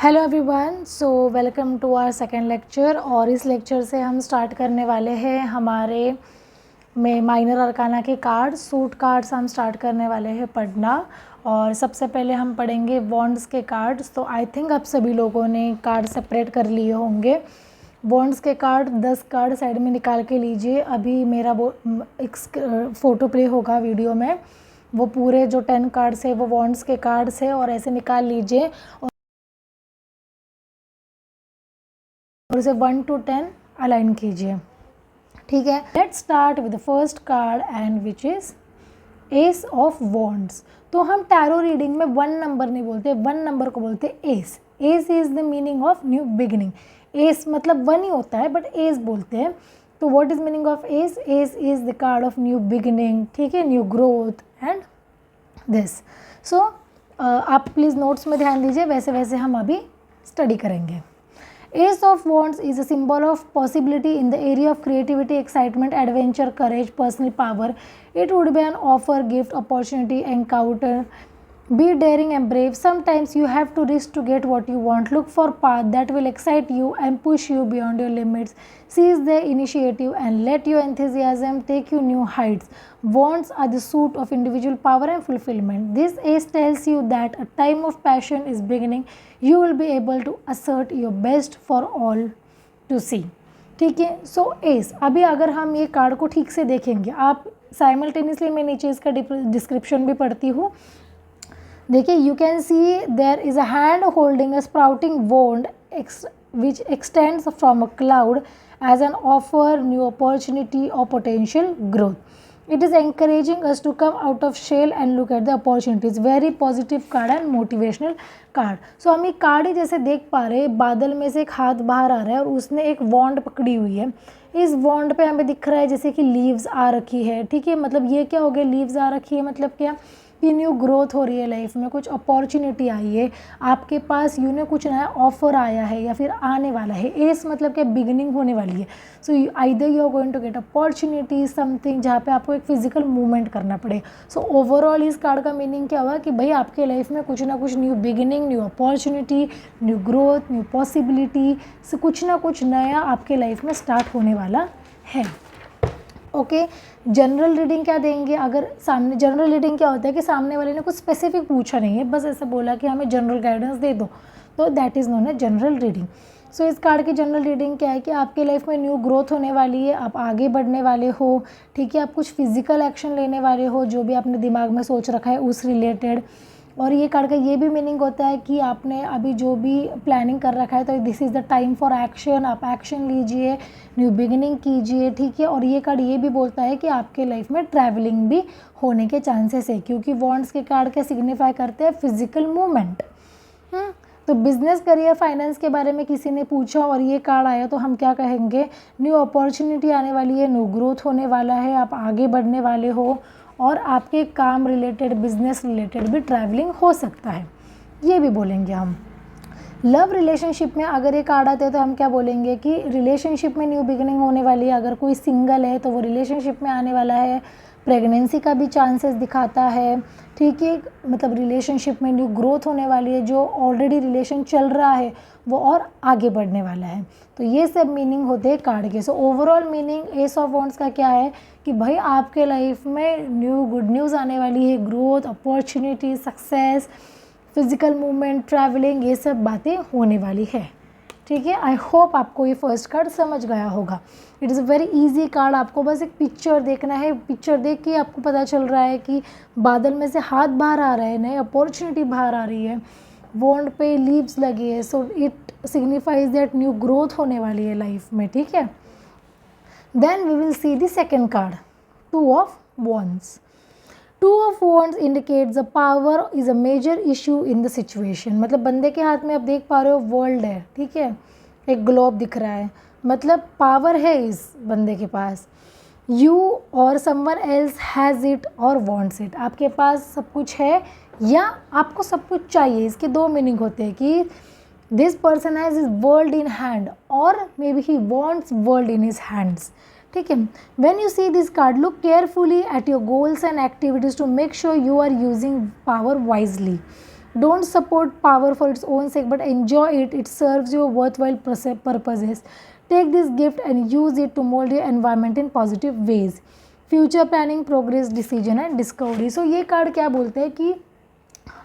Hello everyone, so welcome to our second lecture. और इस lecture से हम स्टार्ट करने वाले हैं हमारे में माइनर अरकाना के कार्ड, सूट कार्ड्स हम स्टार्ट करने वाले हैं पढ़ना। और सबसे पहले हम पढ़ेंगे बॉन्ड्स के कार्ड्स। तो आई थिंक आप सभी लोगों ने कार्ड सेपरेट कर लिए होंगे। बॉन्ड्स के कार्ड 10 कार्ड साइड में निकाल के लीजिए। अभी मेरा वो एक फ़ोटो प्ले होगा वीडियो में, वो पूरे जो 10 कार्ड्स है वो बॉन्ड्स के कार्ड्स है और ऐसे निकाल लीजिए और उसे 1 to 10 अलाइन कीजिए। ठीक है, let's start with the first card and which is S of wands. तो हम टैरो रीडिंग में 1 नंबर नहीं बोलते, 1 नंबर को बोलते S. S is the meaning of new beginning. S मतलब 1 ही होता है बट एस बोलते हैं। तो what is meaning of S? S is the card of new beginning, ठीक है, न्यू ग्रोथ एंड दिस। सो आप प्लीज़ नोट्स में ध्यान दीजिए, वैसे वैसे हम अभी स्टडी करेंगे। Ace of Wands is a symbol of possibility in the area of creativity, excitement, adventure, courage, personal power. It would be an offer, gift, opportunity, encounter. Be daring and brave. Sometimes you have to risk to get what you want. Look for path that will excite you and push you beyond your limits. Seize the initiative and let your enthusiasm take you new heights. Wands are the suit of individual power and fulfillment. This ace tells you that a time of passion is beginning. You will be able to assert your best for all to see. ठीक है, सो S. अभी अगर हम ये card को ठीक से देखेंगे, आप साइमल्टेनियसली मैं नीचे इसका डिस्क्रिप्शन भी पढ़ती हूँ। देखिए, you can see there is a hand holding a sprouting wand which extends from a cloud as an offer, new opportunity or potential growth. It is encouraging us to come out of shell and look at the opportunities. Very positive card and motivational card. So हम ये card ही जैसे देख पा रहे हैं, बादल में से एक हाथ बाहर आ रहा है और उसने एक वॉन्ड पकड़ी हुई है। इस वॉन्ड पे हमें दिख रहा है जैसे कि लीव्स आ रखी है। ठीक है, मतलब ये क्या हो गया, लीव्स आ रखी है मतलब क्या कि न्यू ग्रोथ हो रही है लाइफ में, कुछ अपॉर्चुनिटी आई है आपके पास, ने कुछ नया ऑफर आया है या फिर आने वाला है। एस मतलब क्या, बिगिनिंग होने वाली है। So either you are going to get opportunity something जहाँ पे आपको एक फिजिकल मूवमेंट करना पड़े। सो ओवरऑल इस कार्ड का मीनिंग क्या हुआ कि भाई आपके लाइफ में कुछ ना कुछ new beginning, new opportunity, new growth, new possibility से कुछ ना कुछ नया आपके लाइफ में स्टार्ट होने वाला है। ओके, जनरल रीडिंग क्या देंगे? अगर सामने जनरल रीडिंग क्या होता है कि सामने वाले ने कुछ स्पेसिफिक पूछा नहीं है, बस ऐसा बोला कि हमें जनरल गाइडेंस दे दो, तो that is known as general reading. So इस कार्ड की जनरल रीडिंग क्या है कि आपके लाइफ में न्यू ग्रोथ होने वाली है, आप आगे बढ़ने वाले हो। ठीक है, आप कुछ फिजिकल एक्शन लेने वाले हो, जो भी आपने दिमाग में सोच रखा है उस रिलेटेड। और ये कार्ड का ये भी मीनिंग होता है कि आपने अभी जो भी प्लानिंग कर रखा है तो this is the time for action, आप एक्शन लीजिए, न्यू बिगिनिंग कीजिए। ठीक है, और ये कार्ड ये भी बोलता है कि आपके लाइफ में ट्रैवलिंग भी होने के चांसेस है, क्योंकि वॉन्ड्स के कार्ड क्या सिग्निफाई करते हैं, फिजिकल मूवमेंट। तो बिजनेस, करियर, फाइनेंस के बारे में किसी ने पूछा और ये कार्ड आया तो हम क्या कहेंगे, न्यू अपॉर्चुनिटी आने वाली है, न्यू ग्रोथ होने वाला है, आप आगे बढ़ने वाले हो और आपके काम रिलेटेड, बिजनेस रिलेटेड भी ट्रैवलिंग हो सकता है, ये भी बोलेंगे हम। लव रिलेशनशिप में अगर ये कार्ड आते हैं तो हम क्या बोलेंगे कि रिलेशनशिप में न्यू बिगिनिंग होने वाली है। अगर कोई सिंगल है तो वो रिलेशनशिप में आने वाला है। प्रेगनेंसी का भी चांसेस दिखाता है। ठीक है, मतलब रिलेशनशिप में न्यू ग्रोथ होने वाली है, जो ऑलरेडी रिलेशन चल रहा है वो और आगे बढ़ने वाला है। तो ये सब मीनिंग होते हैं कार्ड के। So overall meaning S of wands का क्या है कि भाई आपके लाइफ में न्यू गुड न्यूज़ आने वाली है, growth, opportunity, success, physical movement, travelling, ये सब बातें होने वाली है। ठीक है, आई होप आपको ये फर्स्ट कार्ड समझ गया होगा। It is a very easy card, आपको बस एक पिक्चर देखना है, पिक्चर देख के आपको पता चल रहा है कि बादल में से हाथ बाहर आ रहा है, नई अपॉर्चुनिटी बाहर आ रही है, वॉन्ड पे लीव्स लगी है, so it signifies that new growth होने वाली है लाइफ में। ठीक है, then we will see the second card, 2 of wands. 2 of Wands indicates the power is a major issue in the situation। मतलब बंदे के हाथ में आप देख पा रहे हो वर्ल्ड है, ठीक है, एक ग्लोब दिख रहा है, मतलब पावर है इस बंदे के पास। यू और समवन एल्स हैज़ इट और वॉन्ट्स इट, आपके पास सब कुछ है या आपको सब कुछ चाहिए। इसके 2 मीनिंग होते हैं कि this person has his world in hand और maybe he wants world in his hands. ठीक है, when you see this card, look carefully at your goals and activities to make sure you are using power wisely. Don't support power for its own sake but enjoy it. It serves your worthwhile purposes. Take this gift and use it to mold your environment in positive ways. Future planning, progress, decision and discovery. So ये card क्या बोलते हैं कि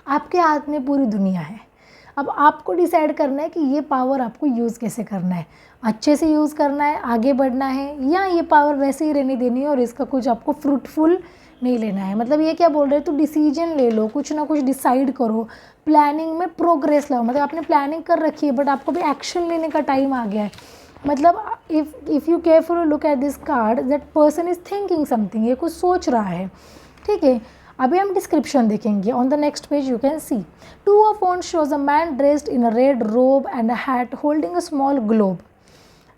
आपके हाथ में पूरी दुनिया है, अब आपको डिसाइड करना है कि ये पावर आपको यूज़ कैसे करना है, अच्छे से यूज़ करना है, आगे बढ़ना है, या ये पावर वैसे ही रहने देनी है और इसका कुछ आपको फ्रूटफुल नहीं लेना है। मतलब ये क्या बोल रहे हैं, तो डिसीजन ले लो, कुछ ना कुछ डिसाइड करो, प्लानिंग में प्रोग्रेस लाओ। मतलब आपने प्लानिंग कर रखी है बट आपको भी एक्शन लेने का टाइम आ गया है। मतलब if you carefully look at this card, that person is thinking something, ये कुछ सोच रहा है। ठीक है, अभी हम डिस्क्रिप्शन देखेंगे। On the next page you can see two of wands shows a man dressed in a red robe and a hat holding a small globe.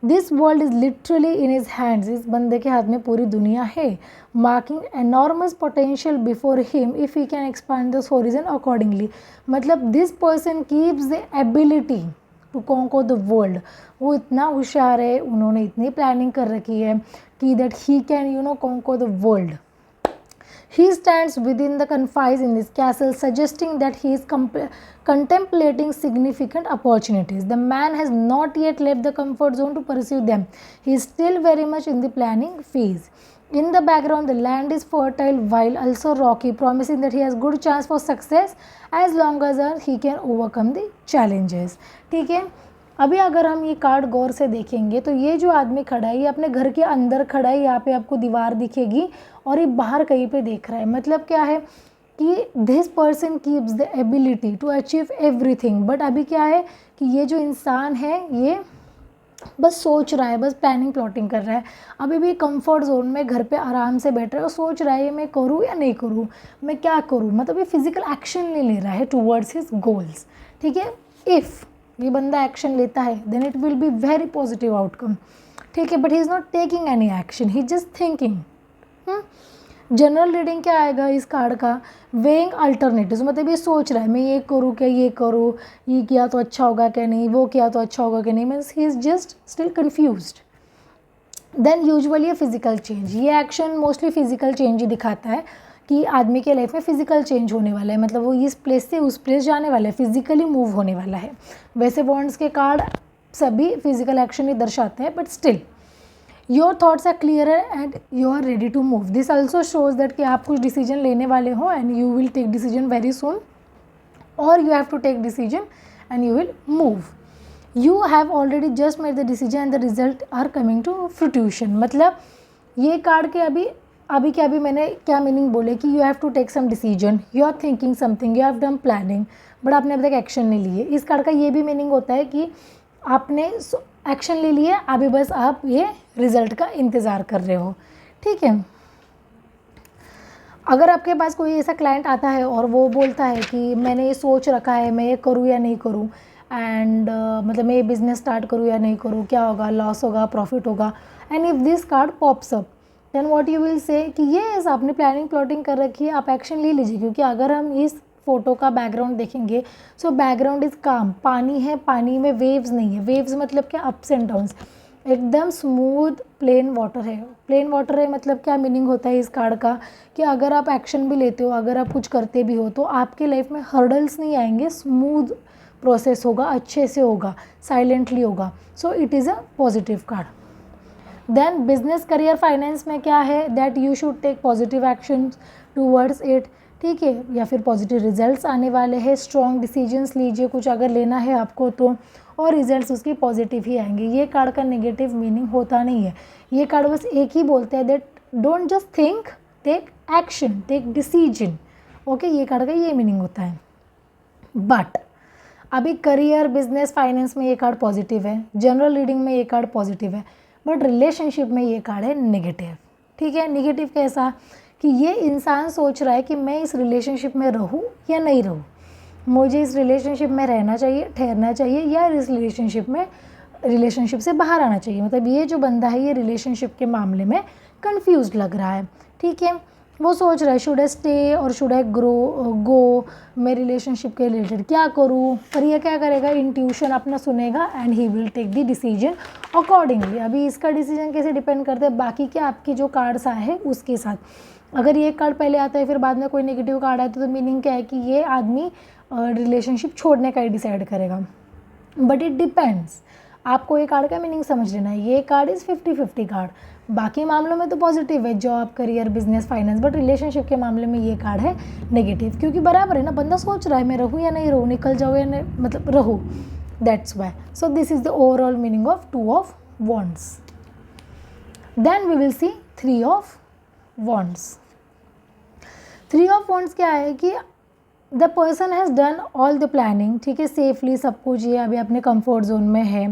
This world is literally in his hands, इस बंदे के हाथ में पूरी दुनिया है। Marking enormous potential before him if he can expand this horizon accordingly. मतलब this person keeps the ability to conquer the world. वो इतना होशियार है, उन्होंने इतनी प्लानिंग कर रखी है कि that he can conquer the world. He stands within the confines in this castle, suggesting that he is contemplating significant opportunities. The man has not yet left the comfort zone to pursue them. He is still very much in the planning phase. In the background, the land is fertile while also rocky, promising that he has good chance for success as long as he can overcome the challenges. ठीक है, अभी अगर हम ये card गौर से देखेंगे तो ये जो आदमी खड़ा है ये अपने घर के अंदर खड़ा है, यहाँ पे आपको दीवार दिखेगी और ये बाहर कहीं पे देख रहा है। मतलब क्या है कि this person keeps the ability to achieve everything. But अभी क्या है कि ये जो इंसान है ये बस सोच रहा है, बस प्लानिंग प्लॉटिंग कर रहा है। अभी भी कंफर्ट जोन में घर पे आराम से बैठ रहा है और सोच रहा है ये मैं करूँ या नहीं करूँ, मैं क्या करूँ। मतलब ये फिजिकल एक्शन नहीं ले रहा है टूवर्ड्स हिज गोल्स। ठीक है, इफ़ ये बंदा एक्शन लेता है then it will be very positive outcome. ठीक है, but he is not taking any action, he just thinking. General reading क्या आएगा इस कार्ड का, वेइंग अल्टरनेटिव्स। मतलब ये सोच रहा है मैं ये करूँ क्या ये करूँ, ये किया तो अच्छा होगा क्या नहीं, वो किया तो अच्छा होगा क्या नहीं, means he is just still confused. Then usually ये फिजिकल चेंज, ये एक्शन मोस्टली फिजिकल चेंज ही दिखाता है कि आदमी के लाइफ में फिजिकल चेंज होने वाला है। मतलब वो इस प्लेस से उस प्लेस जाने वाला है, फिजिकली मूव होने वाला है। वैसे बॉन्ड्स के कार्ड सभी फिजिकल एक्शन ही दर्शाते हैं, but still your thoughts are clearer and you are ready to move. This also shows that कि आप कुछ डिसीजन लेने वाले हो and you will take decision very soon, और you have to take decision and you will move. You have already just made the decision and the result are coming to fruition. मतलब ये card के अभी मैंने क्या meaning बोले कि you have to take some decision, you are thinking something, you have done planning, but आपने अभी तक एक्शन नहीं लिए। इस कार्ड का ये भी मीनिंग होता है कि आपने एक्शन ले लिया, अभी बस आप ये रिजल्ट का इंतज़ार कर रहे हो। ठीक है, अगर आपके पास कोई ऐसा क्लाइंट आता है और वो बोलता है कि मैंने ये सोच रखा है मैं ये करूँ या नहीं करूँ, एंड मतलब मैं ये बिज़नेस स्टार्ट करूँ या नहीं करूँ, क्या होगा, लॉस होगा, प्रॉफिट होगा, and if this card pops up then what you will say कि ये आपने प्लानिंग प्लॉटिंग कर रखी है, आप एक्शन ले लीजिए। क्योंकि अगर हम इस फोटो का बैकग्राउंड देखेंगे, सो बैकग्राउंड इज़ काम, पानी है, पानी में वेव्स नहीं है। वेव्स मतलब क्या, अप्स एंड डाउन्स, एकदम स्मूथ प्लेन वाटर है। प्लेन वाटर है मतलब क्या मीनिंग होता है इस कार्ड का कि अगर आप एक्शन भी लेते हो, अगर आप कुछ करते भी हो तो आपके लाइफ में हर्डल्स नहीं आएंगे, स्मूथ प्रोसेस होगा, अच्छे से होगा, साइलेंटली होगा। So it is a positive card. Then business, career, finance में क्या है, that you should take positive action towards it. ठीक है, या फिर पॉजिटिव रिजल्ट्स आने वाले हैं। स्ट्रॉन्ग डिसीजंस लीजिए कुछ अगर लेना है आपको तो, और रिजल्ट्स उसकी पॉजिटिव ही आएंगे। ये कार्ड का नेगेटिव मीनिंग होता नहीं है। ये कार्ड बस एक ही बोलते हैं that don't just think, take action, take decision. Okay, ये कार्ड का ये मीनिंग होता है। बट अभी करियर, बिजनेस, फाइनेंस में ये कार्ड पॉजिटिव है, जनरल रीडिंग में ये कार्ड पॉजिटिव है, बट रिलेशनशिप में ये कार्ड है नेगेटिव। ठीक है, नेगेटिव कैसा कि ये इंसान सोच रहा है कि मैं इस रिलेशनशिप में रहूँ या नहीं रहूँ, मुझे इस रिलेशनशिप में रहना चाहिए, ठहरना चाहिए, या इस रिलेशनशिप से बाहर आना चाहिए। मतलब ये जो बंदा है ये रिलेशनशिप के मामले में कंफ्यूज लग रहा है। ठीक है, वो सोच रहा है शुड आई स्टे और शुड आई गो, मैं रिलेशनशिप के रिलेटेड क्या करूँ। पर ये क्या करेगा, इंट्यूशन अपना सुनेगा and he will take the decision accordingly. अभी इसका डिसीजन कैसे डिपेंड करता है बाकी के आपकी जो कार्ड्स आए हैं उसके साथ। अगर ये कार्ड पहले आता है फिर बाद में कोई नेगेटिव कार्ड आता है तो मीनिंग क्या है कि ये आदमी रिलेशनशिप छोड़ने का ही डिसाइड करेगा, बट इट डिपेंड्स। आपको ये कार्ड का मीनिंग समझ लेना है। ये कार्ड इज़ 50-50 कार्ड। बाकी मामलों में तो पॉजिटिव है, job, career, business, finance, but relationship के मामले में ये कार्ड है नेगेटिव, क्योंकि बराबर है ना, बंदा सोच रहा है मैं रहूँ या नहीं रहूँ, निकल जाऊँ या नहीं, मतलब रहूँ, that's why. So this is the overall meaning of 2 of wands. Then we will see 3 of wands. 3 of wands क्या है कि the person has done all the planning, ठीक है, सेफली सब कुछ, ये अभी अपने कंफर्ट जोन में है,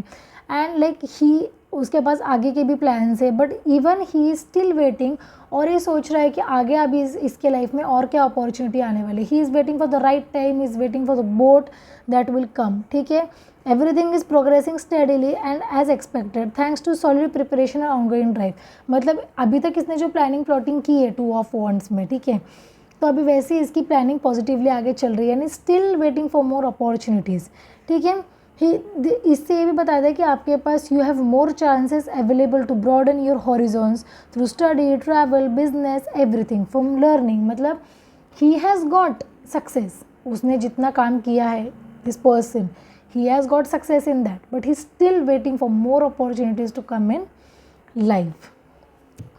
एंड लाइक ही, उसके पास आगे के भी प्लान्स है, but even he is still waiting, और ये सोच रहा है कि आगे अभी इसके लाइफ में और क्या अपॉर्चुनिटी आने वाली। He is waiting for the right time, is waiting for the boat that will come, ठीक है। Everything is progressing steadily and as expected thanks to solid preparation and ongoing drive. मतलब अभी तक इसने जो प्लानिंग प्लॉटिंग की है 2 of wands में, ठीक है, तो अभी वैसे ही इसकी प्लानिंग पॉजिटिवली आगे चल रही है, यानी still waiting for more opportunities, ठीक है। इससे ये भी बताया है कि आपके पास you have more chances available to broaden your horizons through study, travel, business, everything from learning. मतलब ही हैज़ गॉट सक्सेस, उसने जितना काम किया है, this person he has got success in that, but he's still waiting for more opportunities to come in life.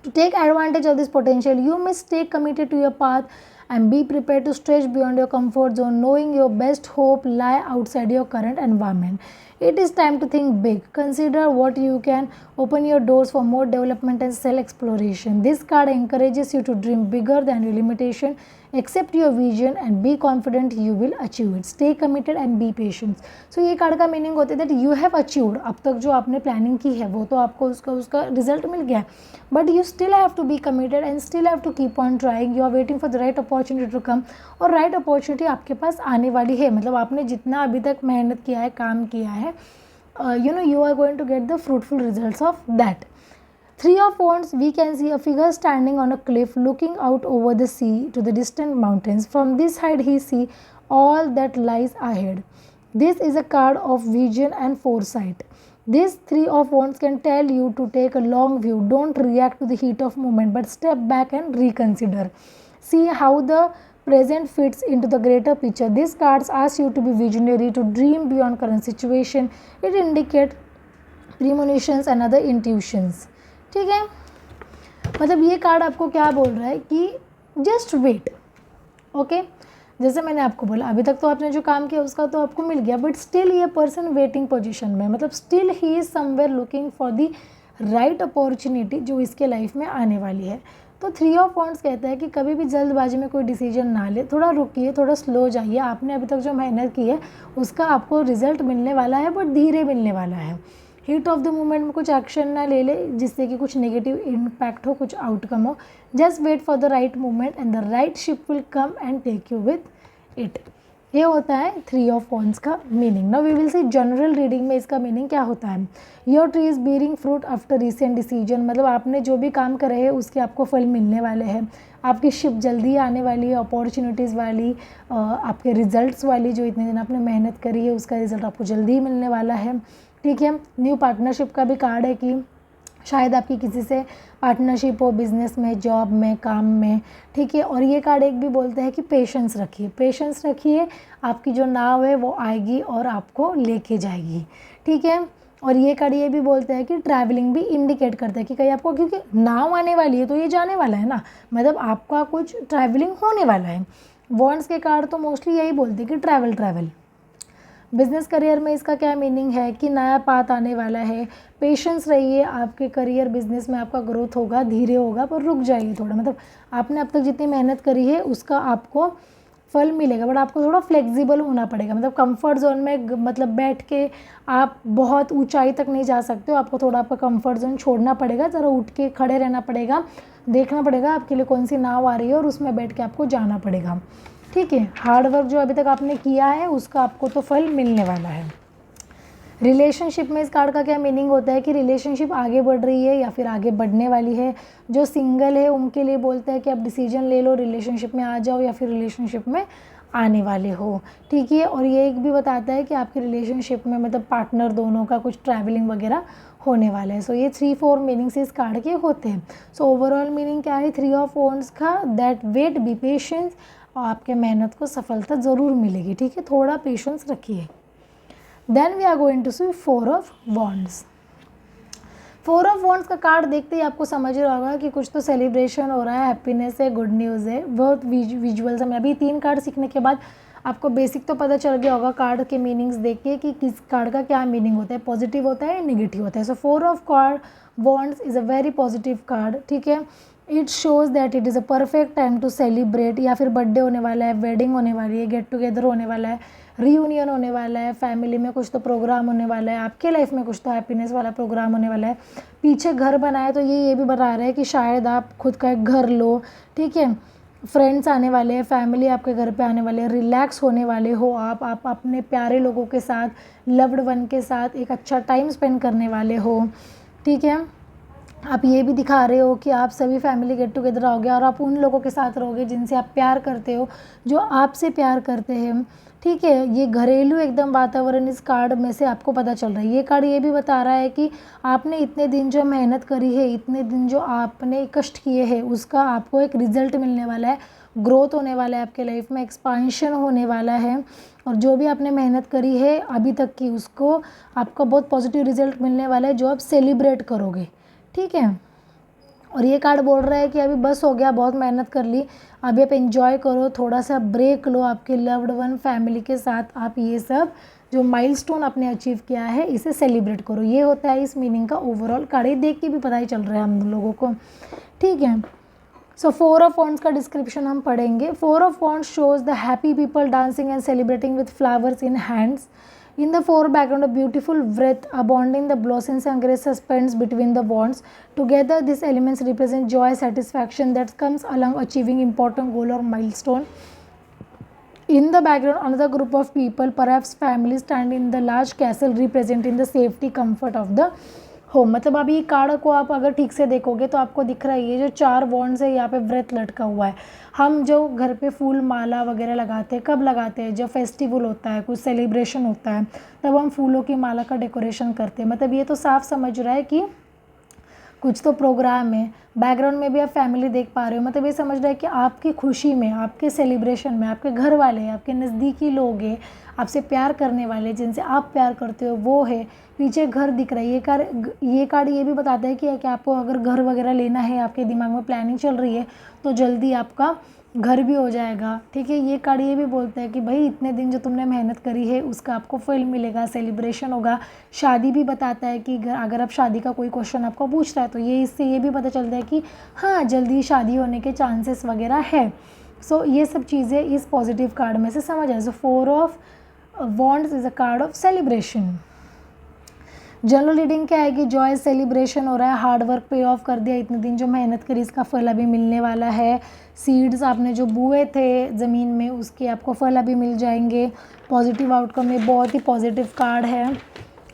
To take advantage of this potential, you must stay committed to your path and be prepared to stretch beyond your comfort zone, knowing your best hope lie outside your current environment. It is time to think big. Consider what you can open your doors for more development and self-exploration. This card encourages you to dream bigger than your limitation. Accept your vision and be confident you will achieve it. Stay committed and be patient. So ये card का meaning होता है that you have achieved, अब तक जो आपने planning की है वो तो आपको उसका रिजल्ट मिल गया, but you still have to be committed and still have to keep on trying. You are waiting for the right opportunity to come, और राइट अपॉर्चुनिटी आपके पास आने वाली है। मतलब आपने जितना अभी तक मेहनत किया है, काम किया है, you are going to get the fruitful results of that. 3 of Wands, we can see a figure standing on a cliff looking out over the sea to the distant mountains. From this height he see all that lies ahead. This is a card of vision and foresight. This 3 of Wands can tell you to take a long view. Don't react to the heat of moment, but step back and reconsider. See how the present fits into the greater picture. This cards ask you to be visionary, to dream beyond current situation. It indicates premonitions and other intuitions. ठीक है, मतलब ये card आपको क्या बोल रहा है कि जस्ट वेट, ओके। जैसे मैंने आपको बोला अभी तक तो आपने जो काम किया उसका तो आपको मिल गया, बट स्टिल ये पर्सन वेटिंग पोजीशन में, मतलब still he is somewhere looking for the right opportunity जो इसके लाइफ में आने वाली है। तो 3 ऑफ वॉन्ड्स कहता है कि कभी भी जल्दबाजी में कोई डिसीजन ना ले, थोड़ा रुकिए, थोड़ा स्लो जाइए। आपने अभी तक जो मेहनत की है उसका आपको रिजल्ट मिलने वाला है, बट धीरे मिलने वाला है। हीट ऑफ द मोमेंट में कुछ एक्शन ना ले ले जिससे कि कुछ नेगेटिव इम्पैक्ट हो, कुछ आउटकम हो। Just wait for the right moment and the right ship will come and take you with it. ये होता है 3 ऑफ वॉन्ड्स का meaning. Now we will see general reading में इसका मीनिंग क्या होता है। Your tree is bearing fruit after recent decision, मतलब आपने जो भी काम करे है उसके आपको फल मिलने वाले हैं। आपकी शिप जल्दी आने वाली है, अपॉर्चुनिटीज़ वाली, आपके रिजल्ट्स वाली, जो इतने दिन आपने मेहनत करी है उसका रिजल्ट आपको जल्दी ही मिलने वाला है, ठीक है। न्यू पार्टनरशिप का भी कार्ड है कि शायद आपकी किसी से पार्टनरशिप हो, बिजनेस में, जॉब में, काम में, ठीक है। और ये कार्ड एक भी बोलते हैं कि पेशेंस रखिए, पेशेंस रखिए, आपकी जो नाव है वो आएगी और आपको लेके जाएगी, ठीक है। और ये कार्ड ये भी बोलते हैं कि ट्रैवलिंग भी इंडिकेट करता है कि कहीं आपको, क्योंकि नाव आने वाली है तो ये जाने वाला है ना, मतलब आपका कुछ ट्रैवलिंग होने वाला है। वॉन्ड्स के कार्ड तो मोस्टली यही बोलते हैं कि ट्रैवल। बिजनेस करियर में इसका क्या मीनिंग है कि नया पाथ आने वाला है, पेशेंस रहिए, आपके करियर बिजनेस में आपका ग्रोथ होगा, धीरे होगा पर रुक जाइए थोड़ा, मतलब आपने अब तक जितनी मेहनत करी है उसका आपको फल मिलेगा, बट आपको थोड़ा फ्लेक्सिबल होना पड़ेगा। मतलब कंफर्ट जोन में मतलब बैठ के आप बहुत ऊंचाई तक नहीं जा सकते हो, आपको थोड़ा आपका कंफर्ट जोन छोड़ना पड़ेगा, ज़रा उठ के खड़े रहना पड़ेगा, देखना पड़ेगा आपके लिए कौन सी नाव आ रही है और उसमें बैठ के आपको जाना पड़ेगा, ठीक है। हार्ड वर्क जो अभी तक आपने किया है उसका आपको तो फल मिलने वाला है। रिलेशनशिप में इस कार्ड का क्या मीनिंग होता है कि रिलेशनशिप आगे बढ़ रही है या फिर आगे बढ़ने वाली है। जो सिंगल है उनके लिए बोलता है कि आप डिसीजन ले लो, रिलेशनशिप में आ जाओ या फिर रिलेशनशिप में आने वाले हो, ठीक है। और ये एक भी बताता है कि आपके रिलेशनशिप में मतलब पार्टनर दोनों का कुछ ट्रैवलिंग वगैरह होने वाला है। सो ये 3-4 मीनिंग्स इस कार्ड के होते हैं। सो ओवरऑल मीनिंग क्या है 3 ऑफ वॉन्ड्स का, दैट वेट, बी पेशेंस, और आपके मेहनत को सफलता ज़रूर मिलेगी, ठीक है, थोड़ा पेशेंस रखिए। Then we are going to see 4 of wands. 4 of wands का कार्ड देखते ही आपको समझ रहा होगा कि कुछ तो सेलिब्रेशन हो रहा है, हैप्पीनेस है, गुड न्यूज़ है, बहुत विजुअल्स हमें अभी 3 कार्ड सीखने के बाद आपको बेसिक तो पता चल गया होगा कार्ड के मीनिंग्स देख के कि किस कार्ड का क्या मीनिंग होता है, पॉजिटिव होता है या नेगेटिव होता है। So 4 of card wands is a very positive card, ठीक है। It shows that it is a perfect time to celebrate, या फिर बर्थडे होने वाला है, वेडिंग होने वाली है, गेट टुगेदर होने वाला है, रीयूनियन होने वाला है, फैमिली में कुछ तो प्रोग्राम होने वाला है, आपके लाइफ में कुछ तो हैप्पीनेस वाला प्रोग्राम होने वाला है। पीछे घर बनाए तो ये भी बता रहा है कि शायद आप खुद का एक घर लो, ठीक है। फ्रेंड्स आने वाले हैं, फैमिली आपके घर पे आने वाले हैं, रिलैक्स होने वाले हो आप अपने प्यारे लोगों के साथ, लव्ड वन के साथ एक अच्छा टाइम स्पेंड करने वाले हो, ठीक है। आप ये भी दिखा रहे हो कि आप सभी फैमिली गेट टुगेदर आओगे और आप उन लोगों के साथ रहोगे जिनसे आप प्यार करते हो, जो आपसे प्यार करते हैं, ठीक है। ये घरेलू एकदम वातावरण इस कार्ड में से आपको पता चल रहा है। ये कार्ड ये भी बता रहा है कि आपने इतने दिन जो मेहनत करी है, इतने दिन जो आपने कष्ट किए हैं, उसका आपको एक रिजल्ट मिलने वाला है, ग्रोथ होने वाला है, आपके लाइफ में एक्सपांशन होने वाला है, और जो भी आपने मेहनत करी है अभी तक की, उसको आपको बहुत पॉजिटिव रिजल्ट मिलने वाला है जो आप सेलिब्रेट करोगे, ठीक है। और ये कार्ड बोल रहा है कि अभी बस हो गया, बहुत मेहनत कर ली, अभी आप एंजॉय करो, थोड़ा सा ब्रेक लो आपके लव्ड वन फैमिली के साथ, आप ये सब जो माइलस्टोन आपने अचीव किया है इसे सेलिब्रेट करो। ये होता है इस मीनिंग का ओवरऑल कार्ड, ये देख के भी पता ही चल रहा है हम लोगों को, ठीक है। सो 4 ऑफ वॉन्ड्स का डिस्क्रिप्शन हम पढ़ेंगे। 4 of wands shows the happy people dancing and celebrating with flowers in hands. In the foreground, a beautiful wreath abounding the blossoms and grace suspends between the wands. Together, these elements represent joy, satisfaction that comes along achieving important goal or milestone. In the background, another group of people, perhaps families, stand in the large castle representing the safety, comfort of the home. मतलब अभी card को आप अगर ठीक से देखोगे तो आपको दिख रहा है ये जो 4 वॉन्ड्स है, यहाँ पे व्रत लटका हुआ है। हम जो घर पे फूल माला वगैरह लगाते हैं, कब लगाते हैं? जब फेस्टिवल होता है, कुछ सेलिब्रेशन होता है, तब हम फूलों की माला का डेकोरेशन करते हैं। मतलब ये तो साफ समझ रहा है कि कुछ तो प्रोग्राम है। बैकग्राउंड में भी आप फैमिली देख पा रहे हो, मतलब ये समझ रहा है कि आपकी खुशी में, आपके सेलिब्रेशन में, आपके घर वाले, आपके नज़दीकी लोग हैं, आपसे प्यार करने वाले, जिनसे आप प्यार करते हो वो है। पीछे घर दिख रहा है। ये कार्ड ये भी बताता है कि आपको अगर घर वगैरह लेना है, आपके दिमाग में प्लानिंग चल रही है, तो जल्दी आपका घर भी हो जाएगा, ठीक है। ये कार्ड ये भी बोलता है कि भाई इतने दिन जो तुमने मेहनत करी है उसका आपको फल मिलेगा, सेलिब्रेशन होगा। शादी भी बताता है कि अगर आप शादी का कोई क्वेश्चन आपको पूछ रहा है तो ये इससे ये भी पता चलता है कि हाँ जल्दी शादी होने के चांसेस वगैरह है। सो ये सब चीज़ें इस पॉजिटिव कार्ड में से समझ आए। सो 4 of wands is a card of celebration. General reading क्या है कि जॉय, सेलिब्रेशन हो रहा है, हार्ड वर्क पे ऑफ कर दिया, इतने दिन जो मेहनत करी इसका फल अभी मिलने वाला है। सीड्स आपने जो बोए थे ज़मीन में उसके आपको फल अभी मिल जाएंगे। पॉजिटिव आउटकम, ये बहुत ही पॉजिटिव कार्ड है।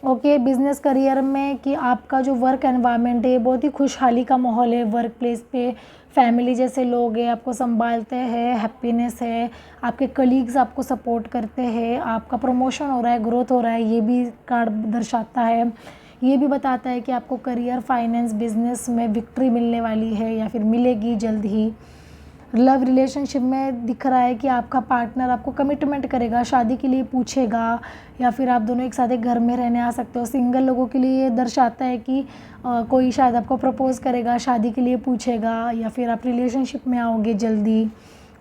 ओके, बिजनेस करियर में कि आपका जो वर्क एनवायरनमेंट है बहुत ही खुशहाली का माहौल है। वर्क प्लेस पे फैमिली जैसे लोग हैं, आपको संभालते हैं, हैप्पीनेस है, आपके कलीग्स आपको सपोर्ट करते हैं, आपका प्रमोशन हो रहा है, ग्रोथ हो रहा है, ये भी कार्ड दर्शाता है। ये भी बताता है कि आपको करियर, फाइनेंस, बिजनेस में विक्ट्री मिलने वाली है या फिर मिलेगी जल्द ही। लव रिलेशनशिप में दिख रहा है कि आपका पार्टनर आपको कमिटमेंट करेगा, शादी के लिए पूछेगा, या फिर आप दोनों एक साथ एक घर में रहने आ सकते हो। सिंगल लोगों के लिए ये दर्शाता है कि कोई शायद आपको प्रपोज़ करेगा, शादी के लिए पूछेगा, या फिर आप रिलेशनशिप में आओगे जल्दी।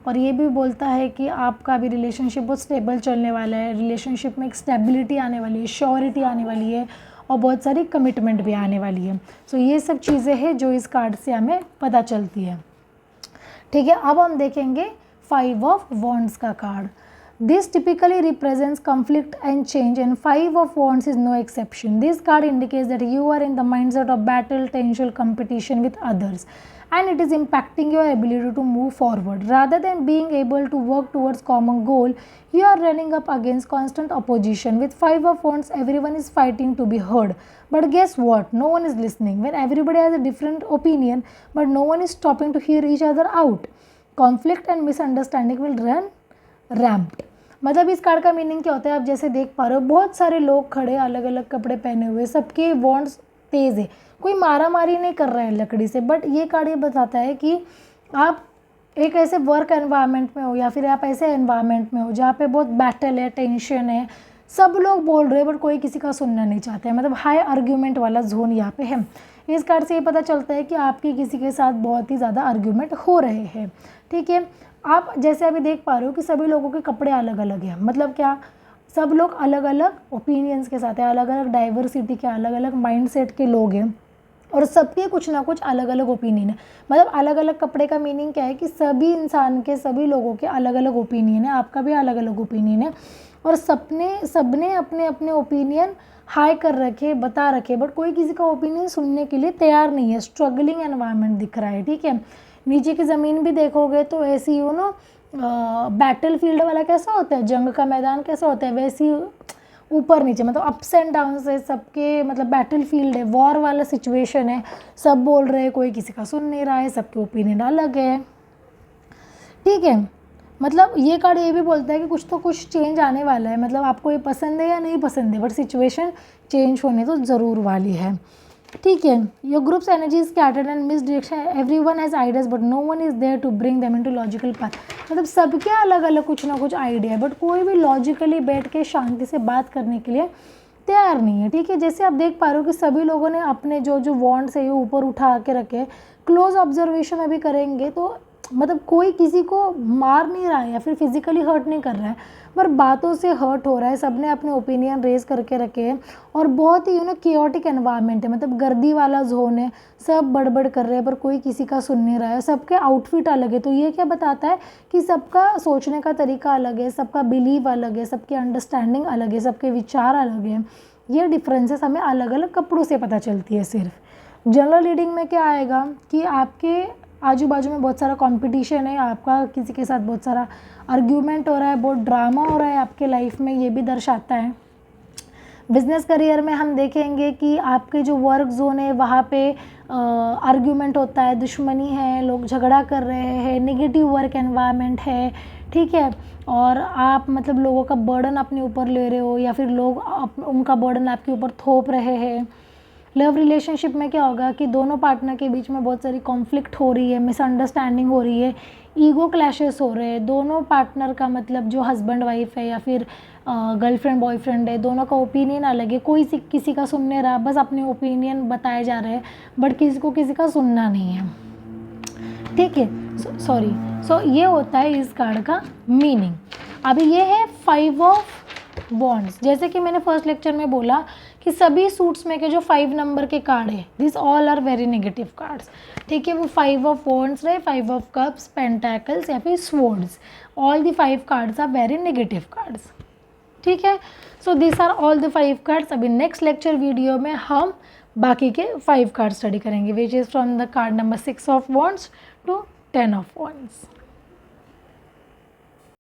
और ये भी बोलता है कि आपका भी रिलेशनशिप बहुत स्टेबल चलने वाला है, रिलेशनशिप में एक स्टेबिलिटी आने वाली है, श्योरिटी आने वाली है, और बहुत सारी कमिटमेंट भी आने वाली है। सो ये सब चीज़ें हैं जो इस कार्ड से हमें पता चलती है, ठीक है। अब हम देखेंगे 5 ऑफ वॉन्ड्स का card. This typically represents conflict and change, and 5 of wands is no exception. This card indicates that you are in the mindset of battle, tension, competition with others, and it is impacting your ability to move forward. Rather than being able to work towards common goal, you are running up against constant opposition. With 5 of wands, everyone is fighting to be heard. But guess what? No one is listening. When everybody has a different opinion, but no one is stopping to hear each other out, conflict and misunderstanding will run रैम्प्ड। मतलब इस card का meaning क्या होता है, आप जैसे देख पा रहे हो बहुत सारे लोग खड़े, अलग अलग कपड़े पहने हुए, सबके वॉन्ड्स तेज़ है, कोई मारा मारी नहीं कर रहा है लकड़ी से। बट ये कार्ड ये बताता है कि आप एक ऐसे वर्क एनवायरनमेंट में हो या फिर आप ऐसे एनवायरनमेंट में हो जहाँ पे बहुत बैटल है, टेंशन है, सब लोग बोल रहे हैं बट कोई किसी का सुनना नहीं चाहते हैं, मतलब हाई आर्ग्यूमेंट वाला जोन यहाँ पे है। इस कार्ड से ये पता चलता है कि आपकी किसी के साथ बहुत ही ज़्यादा आर्ग्यूमेंट हो रहे हैं। ठीक है, आप जैसे अभी देख पा रहे हो कि सभी लोगों के कपड़े अलग अलग हैं, मतलब क्या, सब लोग अलग अलग ओपिनियंस के साथ हैं, अलग अलग डाइवर्सिटी के, अलग अलग माइंडसेट के लोग हैं और सबके कुछ ना कुछ अलग अलग ओपिनियन है। मतलब अलग अलग कपड़े का मीनिंग क्या है कि सभी इंसान के, सभी लोगों के अलग अलग ओपिनियन है, आपका भी अलग अलग ओपिनियन है और सबने अपने अपने ओपिनियन हाई कर रखे, बता रखे, बट कोई किसी का ओपिनियन सुनने के लिए तैयार नहीं है। स्ट्रगलिंग एनवायरनमेंट दिख रहा है। ठीक है, नीचे की ज़मीन भी देखोगे तो ऐसी बैटल फील्ड वाला कैसा होता है, जंग का मैदान कैसा होता है, वैसी ऊपर नीचे, मतलब अप्स एंड डाउन है सबके, मतलब बैटल फील्ड है, वॉर वाला सिचुएशन है, सब बोल रहे हैं, कोई किसी का सुन नहीं रहा है, सबके ओपिनियन अलग है। ठीक है, मतलब ये कार्ड ये भी बोलता है कि कुछ चेंज आने वाला है, मतलब आपको ये पसंद है या नहीं पसंद है, बट सिचुएशन चेंज होने तो ज़रूर वाली है। ठीक है, your groups energy is scattered and miss direction, everyone has ideas but no one is there to bring them into logical path. मतलब सबके अलग अलग कुछ ना कुछ आइडिया है बट कोई भी लॉजिकली बैठ के शांति से बात करने के लिए तैयार नहीं है। ठीक है, जैसे आप देख पा रहे हो कि सभी लोगों ने अपने जो जो वांट्स है ये ऊपर उठा के रखे, क्लोज ऑब्जर्वेशन अभी करेंगे तो मतलब कोई किसी को मार नहीं रहा है या फिर फिजिकली हर्ट नहीं कर रहा है, पर बातों से हर्ट हो रहा है। सबने अपने ओपिनियन रेज करके रखे हैं और बहुत ही केओटिक एनवायरनमेंट है, मतलब गर्दी वाला जोन है, सब बड़बड़ कर रहे हैं पर कोई किसी का सुन नहीं रहा है, सबके आउटफिट अलग है। तो ये क्या बताता है कि सबका सोचने का तरीका अलग है, सबका बिलीव अलग है, सबकी अंडरस्टैंडिंग अलग है, सबके विचार अलग है। ये डिफरेंसेस हमें अलग अलग कपड़ों से पता चलती है। सिर्फ जनरल रीडिंग में क्या आएगा कि आपके आजू बाजू में बहुत सारा कंपटीशन है, आपका किसी के साथ बहुत सारा आर्ग्यूमेंट हो रहा है, बहुत ड्रामा हो रहा है आपके लाइफ में, ये भी दर्शाता है। बिजनेस करियर में हम देखेंगे कि आपके जो वर्क जोन है वहाँ पे आर्ग्यूमेंट होता है, दुश्मनी है, लोग झगड़ा कर रहे हैं, नेगेटिव वर्क एनवायरनमेंट है। ठीक है, और आप मतलब लोगों का बर्डन अपने ऊपर ले रहे हो या फिर लोग उनका बर्डन आपके ऊपर थोप रहे हैं। लव रिलेशनशिप में क्या होगा कि दोनों पार्टनर के बीच में बहुत सारी कॉन्फ्लिक्ट हो रही है, मिसअंडरस्टैंडिंग हो रही है, ईगो क्लैशेस हो रहे हैं। दोनों पार्टनर का मतलब जो हस्बैंड वाइफ है या फिर गर्लफ्रेंड बॉयफ्रेंड है, दोनों का ओपिनियन अलग है, कोई किसी का सुनने रहा, बस अपने ओपिनियन बताए जा रहे हैं बट किसी को किसी का सुनना नहीं है। ठीक है, सो ये होता है इस कार्ड का मीनिंग। अभी ये है 5 ऑफ वॉन्ड्स। जैसे कि मैंने फर्स्ट लेक्चर में बोला कि सभी सूट्स में के जो 5 नंबर के कार्ड है, this all are very negative cards. ठीक है, वो 5 ऑफ वॉन्ड्स रहे, 5 ऑफ कप्स, पेंटाकल्स या फिर swords, all the 5 cards are very negative cards. ठीक है, so this are all the 5 cards. अभी नेक्स्ट लेक्चर वीडियो में हम बाकी के 5 कार्ड स्टडी करेंगे, which is from the card number 6 of wands to 10 of wands.